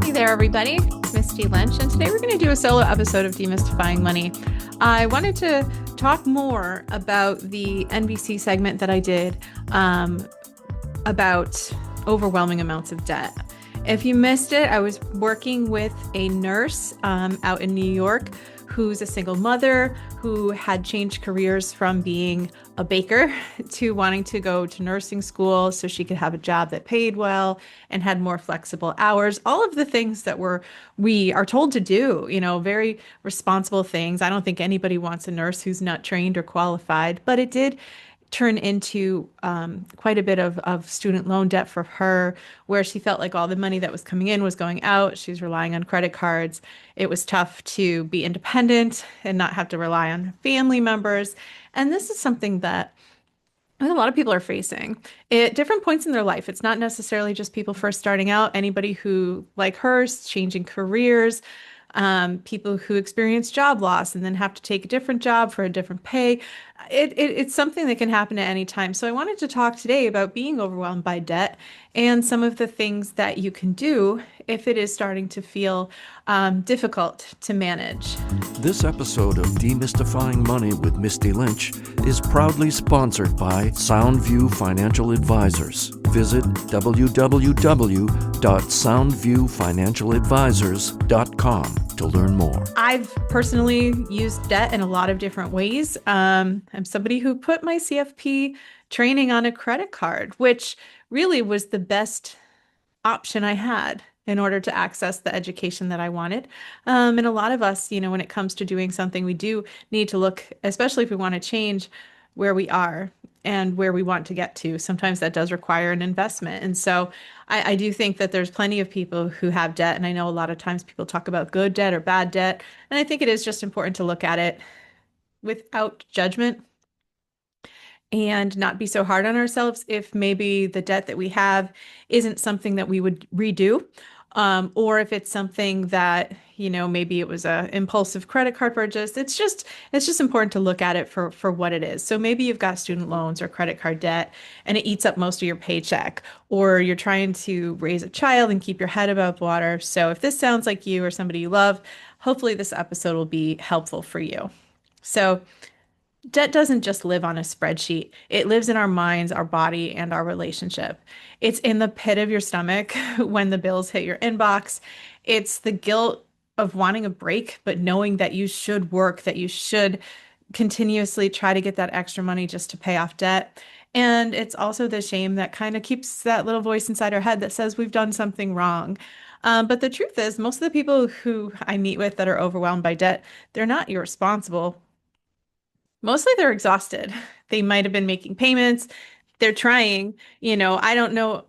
Hey there, everybody. Misty Lynch, and today we're going to do a solo episode of Demystifying Money. I wanted to talk more about the NBC segment that I did about overwhelming amounts of debt. If you missed it, I was working with a nurse out in New York who's a single mother who had changed careers from being a baker to wanting to go to nursing school so she could have a job that paid well and had more flexible hours. All of the things that we are told to do, very responsible things. I don't think anybody wants a nurse who's not trained or qualified, but it did turn into quite a bit of student loan debt for her, where she felt like all the money that was coming in was going out. She's relying on credit cards. It was tough to be independent and not have to rely on family members. And this is something that I think a lot of people are facing at different points in their life. It's not necessarily just people first starting out. Anybody who, like her, is changing careers, people who experience job loss and then have to take a different job for a different pay. It's something that can happen at any time. So I wanted to talk today about being overwhelmed by debt and some of the things that you can do if it is starting to feel difficult to manage. This episode of Demystifying Money with Misty Lynch is proudly sponsored by Soundview Financial Advisors. Visit www.soundviewfinancialadvisors.com to learn more. I've personally used debt in a lot of different ways. I'm somebody who put my CFP training on a credit card, which really was the best option I had in order to access the education that I wanted. And a lot of us, when it comes to doing something, we do need to look, especially if we want to change where we are and where we want to get to. Sometimes that does require an investment. And so I do think that there's plenty of people who have debt. And I know a lot of times people talk about good debt or bad debt. And I think it is just important to look at it without judgment and not be so hard on ourselves if maybe the debt that we have isn't something that we would redo. Or if it's something that, maybe it was a impulsive credit card purchase. It's just important to look at it for what it is. So maybe you've got student loans or credit card debt and it eats up most of your paycheck, or you're trying to raise a child and keep your head above water. So if this sounds like you or somebody you love, hopefully this episode will be helpful for you. So debt doesn't just live on a spreadsheet. It lives in our minds, our body, and our relationship. It's in the pit of your stomach when the bills hit your inbox. It's the guilt of wanting a break, but knowing that you should work, that you should continuously try to get that extra money just to pay off debt. And it's also the shame that kind of keeps that little voice inside our head that says we've done something wrong. But the truth is, most of the people who I meet with that are overwhelmed by debt, they're not irresponsible. Mostly they're exhausted. They might have been making payments. They're trying, I don't know,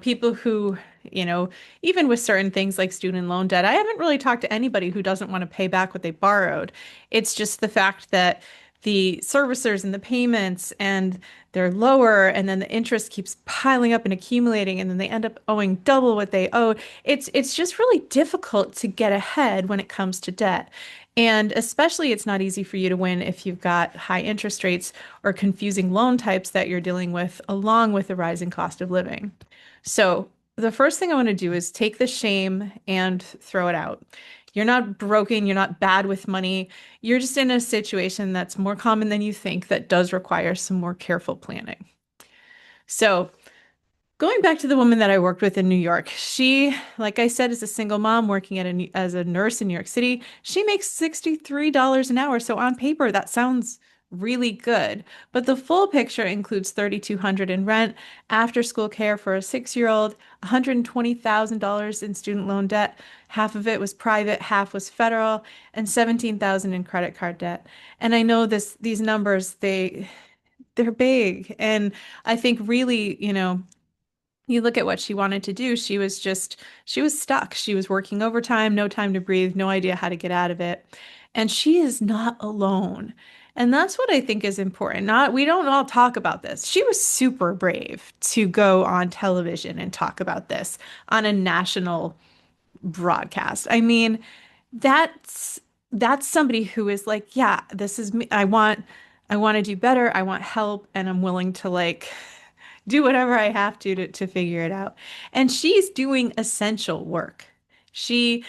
people who, even with certain things like student loan debt, I haven't really talked to anybody who doesn't want to pay back what they borrowed. It's just the fact that the servicers and the payments and they're lower and then the interest keeps piling up and accumulating and then they end up owing double what they owe. It's just really difficult to get ahead when it comes to debt. And especially it's not easy for you to win if you've got high interest rates or confusing loan types that you're dealing with, along with the rising cost of living. So the first thing I want to do is take the shame and throw it out. You're not broken. You're not bad with money. You're just in a situation that's more common than you think that does require some more careful planning. So going back to the woman that I worked with in New York, she, like I said, is a single mom working as a nurse in New York City. She makes $63 an hour. So on paper, that sounds really good. But the full picture includes $3,200 in rent, after school care for a 6-year-old, $120,000 in student loan debt. Half of it was private, half was federal, and $17,000 in credit card debt. And I know these numbers, they're big. And I think really, you look at what she wanted to do, she was stuck. She was working overtime, no time to breathe, no idea how to get out of it. And she is not alone. And that's what I think is important. We don't all talk about this. She was super brave to go on television and talk about this on a national broadcast. I mean, that's somebody who is like, yeah, this is me. I want to do better. I want help, and I'm willing to do whatever I have to figure it out. And she's doing essential work. She,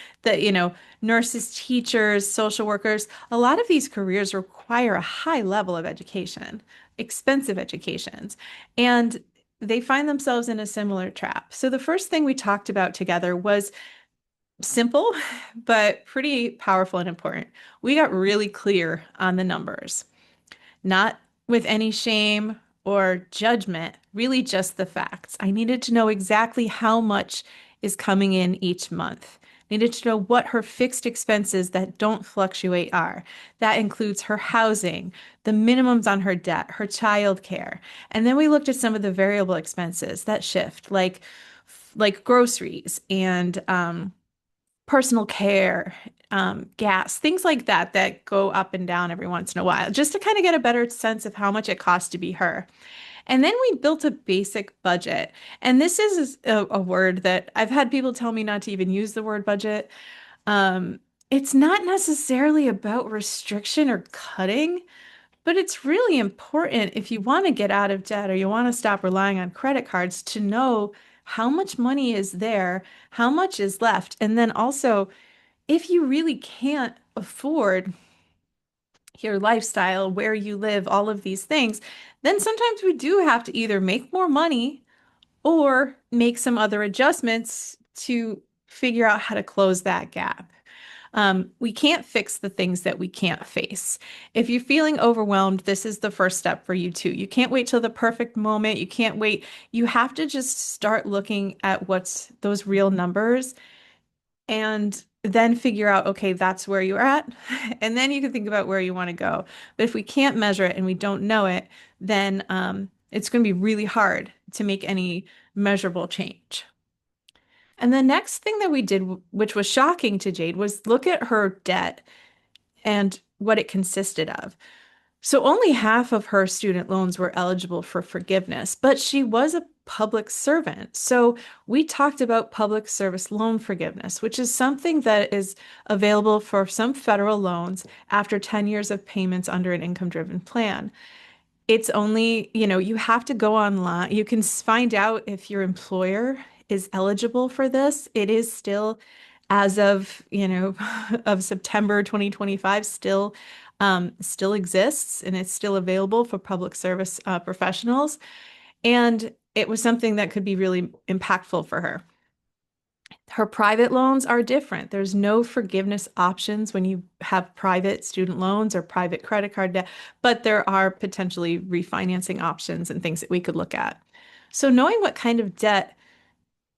nurses, teachers, social workers, a lot of these careers require a high level of education, expensive educations, and they find themselves in a similar trap. So the first thing we talked about together was simple, but pretty powerful and important. We got really clear on the numbers, not with any shame or judgment, really just the facts. I needed to know exactly how much is coming in each month. Needed to know what her fixed expenses that don't fluctuate are. That includes her housing, the minimums on her debt, her child care. And then we looked at some of the variable expenses that shift, like groceries and personal care, gas, things like that that go up and down every once in a while, just to kind of get a better sense of how much it costs to be her. And then we built a basic budget. And this is a word that I've had people tell me not to even use the word budget. Um, it's not necessarily about restriction or cutting, but it's really important if you want to get out of debt or you want to stop relying on credit cards to know how much money is there, how much is left, and then also if you really can't afford your lifestyle, where you live, all of these things, then sometimes we do have to either make more money or make some other adjustments to figure out how to close that gap. We can't fix the things that we can't face. If you're feeling overwhelmed, this is the first step for you too. You can't wait till the perfect moment. You can't wait. You have to just start looking at what's those real numbers and then figure out, okay, that's where you're at. And then you can think about where you want to go. But if we can't measure it and we don't know it, then it's going to be really hard to make any measurable change. And the next thing that we did, which was shocking to Jade, was look at her debt and what it consisted of. So only half of her student loans were eligible for forgiveness, but she was a public servant. So we talked about public service loan forgiveness, which is something that is available for some federal loans after 10 years of payments under an income-driven plan. It's only, you have to go online. You can find out if your employer is eligible for this. It is still, as of, of September 2025, still exists and it's still available for public service professionals. And it was something that could be really impactful for her. Her private loans are different. There's no forgiveness options when you have private student loans or private credit card debt, but there are potentially refinancing options and things that we could look at. So knowing what kind of debt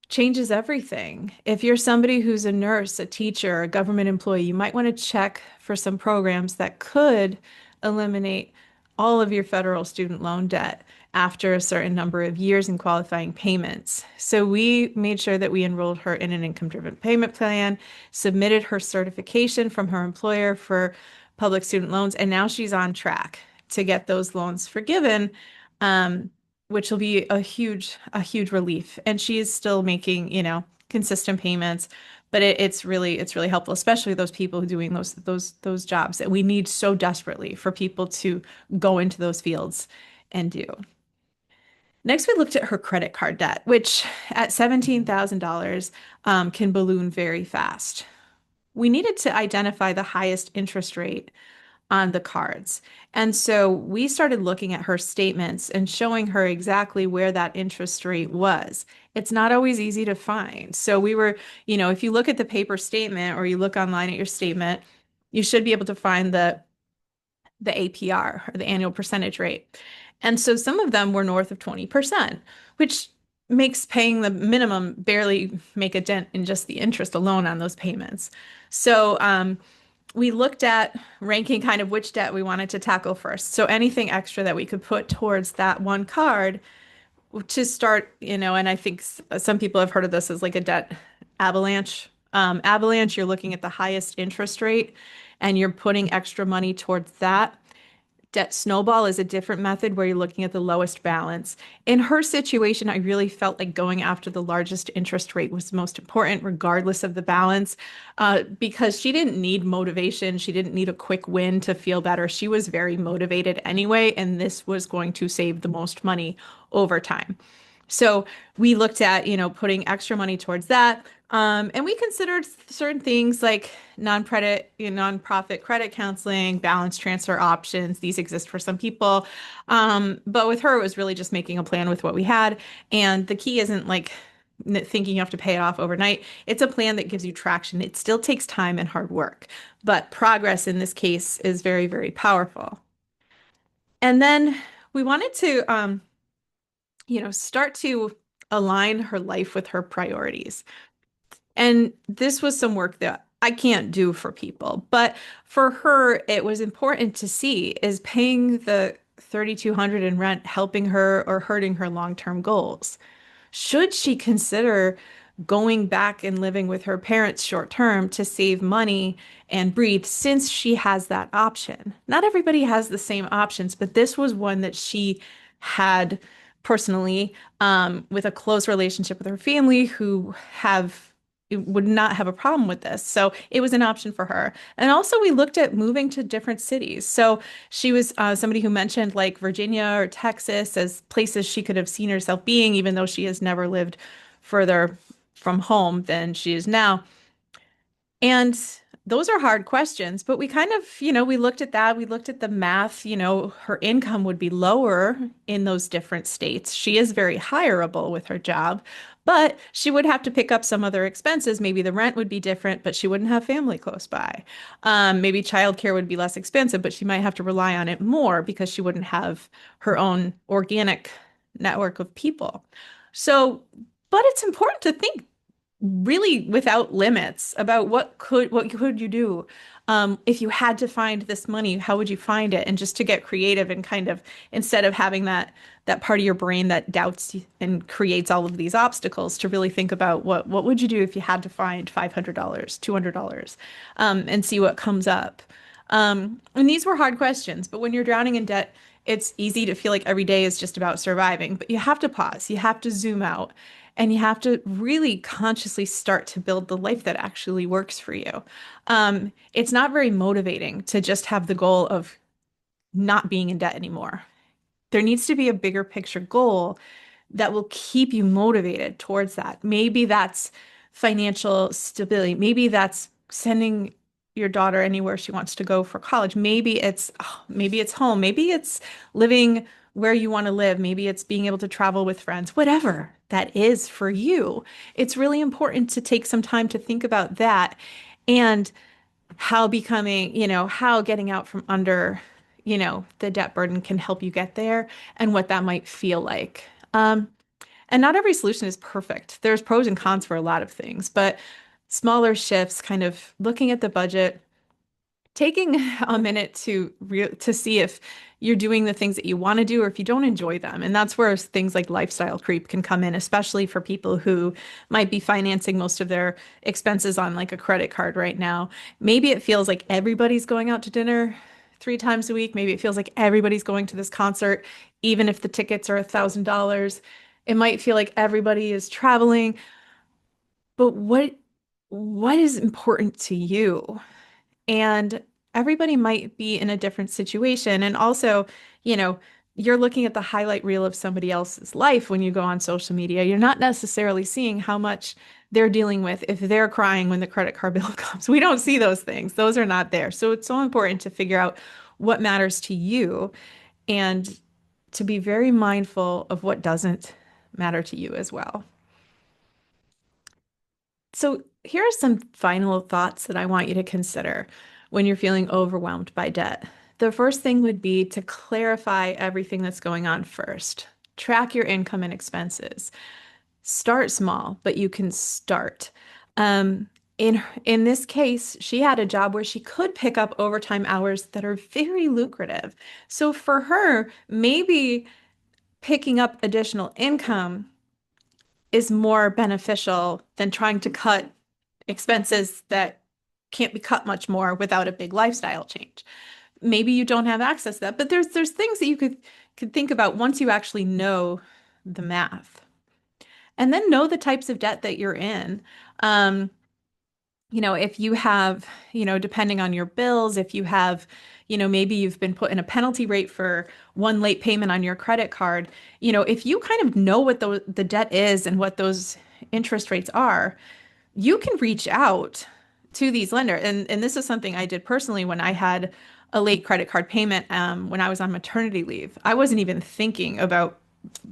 changes everything. If you're somebody who's a nurse, a teacher, a government employee, you might want to check for some programs that could eliminate all of your federal student loan debt after a certain number of years in qualifying payments. So we made sure that we enrolled her in an income-driven payment plan, submitted her certification from her employer for public student loans, and now she's on track to get those loans forgiven. Which will be a huge relief. And she is still making, consistent payments, but it's really helpful, especially those people who are doing those jobs that we need so desperately for people to go into those fields and do. Next, we looked at her credit card debt, which at $17,000 can balloon very fast. We needed to identify the highest interest rate on the cards. And so we started looking at her statements and showing her exactly where that interest rate was. It's not always easy to find. So we were, if you look at the paper statement or you look online at your statement, you should be able to find the APR or the annual percentage rate. And so some of them were north of 20%, which makes paying the minimum barely make a dent in just the interest alone on those payments. So we looked at ranking kind of which debt we wanted to tackle first. So anything extra that we could put towards that one card to start, and I think some people have heard of this as like a debt avalanche. Avalanche, you're looking at the highest interest rate and you're putting extra money towards that. Debt snowball is a different method where you're looking at the lowest balance. In her situation, I really felt like going after the largest interest rate was most important, regardless of the balance, because she didn't need motivation. She didn't need a quick win to feel better. She was very motivated anyway, and this was going to save the most money over time. So we looked at, putting extra money towards that. And we considered certain things like nonprofit credit counseling, balance transfer options. These exist for some people. But with her, it was really just making a plan with what we had. And the key isn't like thinking you have to pay it off overnight. It's a plan that gives you traction. It still takes time and hard work, but progress in this case is very, very powerful. And then we wanted to, start to align her life with her priorities. And this was some work that I can't do for people, but for her, it was important to see, is paying the 3,200 in rent helping her or hurting her long-term goals? Should she consider going back and living with her parents short term to save money and breathe since she has that option? Not everybody has the same options, but this was one that she had personally, with a close relationship with her family who have would not have a problem with this. So it was an option for her. And also we looked at moving to different cities. So she was somebody who mentioned like Virginia or Texas as places she could have seen herself being, even though she has never lived further from home than she is now. And those are hard questions, but we kind of, we looked at that. We looked at the math, her income would be lower in those different states. She is very hireable with her job, but she would have to pick up some other expenses. Maybe the rent would be different, but she wouldn't have family close by. Maybe childcare would be less expensive, but she might have to rely on it more because she wouldn't have her own organic network of people. So, but it's important to think really without limits about what could you do, if you had to find this money, how would you find it? And just to get creative and kind of, instead of having that part of your brain that doubts and creates all of these obstacles, to really think about what would you do if you had to find $500, $200, and see what comes up. And these were hard questions, but when you're drowning in debt, it's easy to feel like every day is just about surviving, but you have to pause, you have to zoom out, and you have to really consciously start to build the life that actually works for you. It's not very motivating to just have the goal of not being in debt anymore. There needs to be a bigger picture goal that will keep you motivated towards that. Maybe that's financial stability. Maybe that's sending your daughter anywhere she wants to go for college. Maybe it's home. Maybe it's living where you want to live. Maybe it's being able to travel with friends. Whatever that is for you. It's really important to take some time to think about that and how getting out from under, the debt burden can help you get there and what that might feel like. And not every solution is perfect. There's pros and cons for a lot of things, but smaller shifts, kind of looking at the budget, taking a minute to see if you're doing the things that you want to do or if you don't enjoy them. And that's where things like lifestyle creep can come in, especially for people who might be financing most of their expenses on like a credit card right now. Maybe it feels like everybody's going out to dinner 3 times a week. Maybe it feels like everybody's going to this concert, even if the tickets are $1,000. It might feel like everybody is traveling, but what is important to you? And everybody might be in a different situation. And also, you know, you're looking at the highlight reel of somebody else's life when you go on social media. You're not necessarily seeing how much they're dealing with if they're crying when the credit card bill comes. We don't see those things. Those are not there. So it's so important to figure out what matters to you and to be very mindful of what doesn't matter to you as well. So, here are some final thoughts that I want you to consider when you're feeling overwhelmed by debt. The first thing would be to clarify everything that's going on first. Track your income and expenses. Start small, but you can start. In this case, she had a job where she could pick up overtime hours that are very lucrative. So for her, maybe picking up additional income is more beneficial than trying to cut expenses that can't be cut much more without a big lifestyle change. Maybe you don't have access to that, but there's things that you could think about once you actually know the math. And then know the types of debt that you're in. Um, if you have, depending on your bills, if you have, maybe you've been put in a penalty rate for one late payment on your credit card, if you kind of know what the debt is and what those interest rates are, you can reach out to these lenders. And this is something I did personally when I had a late credit card payment when I was on maternity leave. I wasn't even thinking about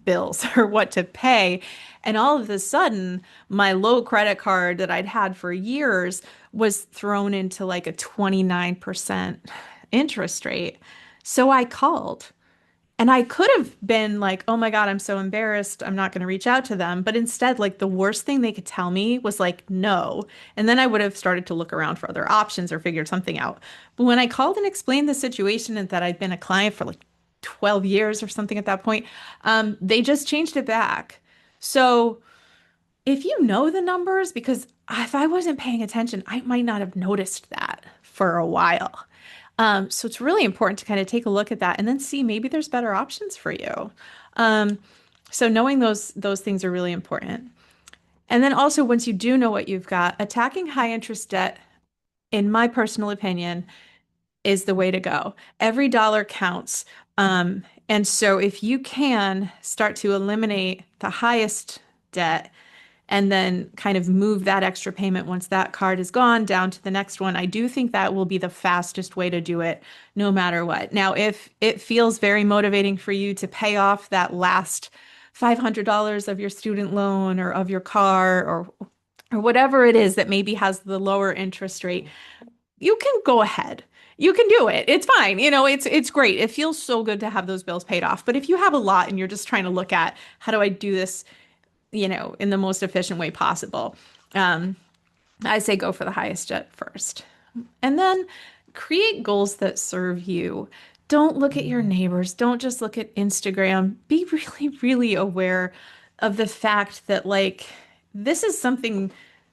bills or what to pay. And all of a sudden, my low credit card that I'd had for years was thrown into like a 29% interest rate. So I called. And I could have been like, oh my God, I'm so embarrassed. I'm not going to reach out to them. But instead, like the worst thing they could tell me was like, no. And then I would have started to look around for other options or figured something out. But when I called and explained the situation and that I'd been a client for like 12 years or something at that point, they just changed it back. So if you know the numbers, because if I wasn't paying attention, I might not have noticed that for a while. So it's really important to kind of take a look at that and then see maybe there's better options for you. Um, so knowing those things are really important. And then also once you do know what you've got, attacking high interest debt, in my personal opinion, is the way to go. Every dollar counts. And so if you can start to eliminate the highest debt and then kind of move that extra payment once that card is gone down to the next one. I do think that will be the fastest way to do it, no matter what. Now, if it feels very motivating for you to pay off that last $500 of your student loan or of your car or whatever it is that maybe has the lower interest rate, you can go ahead. You can do it. It's fine. It's great. It feels so good to have those bills paid off. But if you have a lot and you're just trying to look at how do I do this in the most efficient way possible. I say go for the highest jet first. And then create goals that serve you. Don't look at your neighbors. Don't just look at Instagram. Be really, really aware of the fact that, like, this is something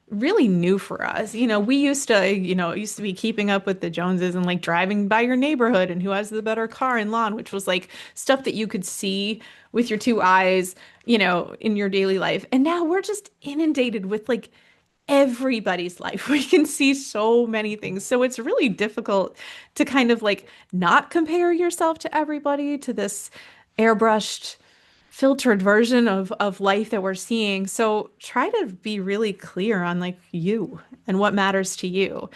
really new for us. We used to, it used to be keeping up with the Joneses and like driving by your neighborhood and who has the better car and lawn, which was like stuff that you could see with your two eyes, in your daily life. And now we're just inundated with like everybody's life. We can see so many things. So it's really difficult to kind of like not compare yourself to everybody, to this airbrushed filtered version of life that we're seeing. So try to be really clear on like you and what matters to you.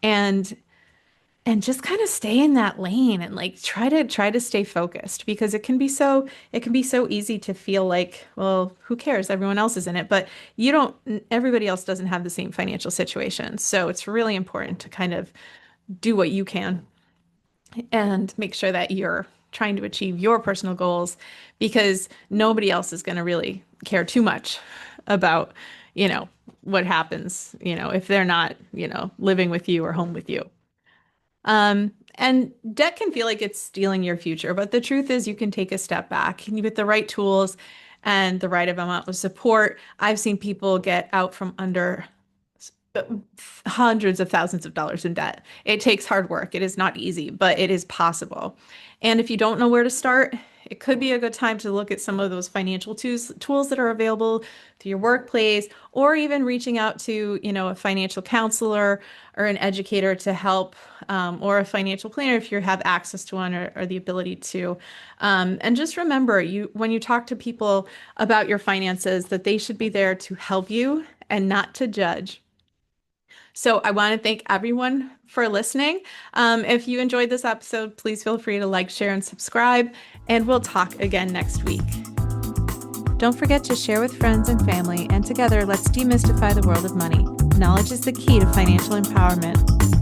And just kind of stay in that lane and like try to stay focused because it can be so easy to feel like, well, who cares? Everyone else is in it, but everybody else doesn't have the same financial situation. So it's really important to kind of do what you can and make sure that you're trying to achieve your personal goals because nobody else is going to really care too much about, what happens, if they're not, living with you or home with you. And debt can feel like it's stealing your future, but the truth is you can take a step back and with the right tools and the right amount of support. I've seen people get out from under hundreds of thousands of dollars in debt. It takes hard work. It is not easy, but it is possible. And if you don't know where to start, it could be a good time to look at some of those financial tools that are available through your workplace, or even reaching out to, a financial counselor or an educator to help, or a financial planner if you have access to one or the ability to. And just remember, when you talk to people about your finances, that they should be there to help you and not to judge. So I want to thank everyone for listening. If you enjoyed this episode, please feel free to like, share, and subscribe, and we'll talk again next week. Don't forget to share with friends and family, and together let's demystify the world of money. Knowledge is the key to financial empowerment.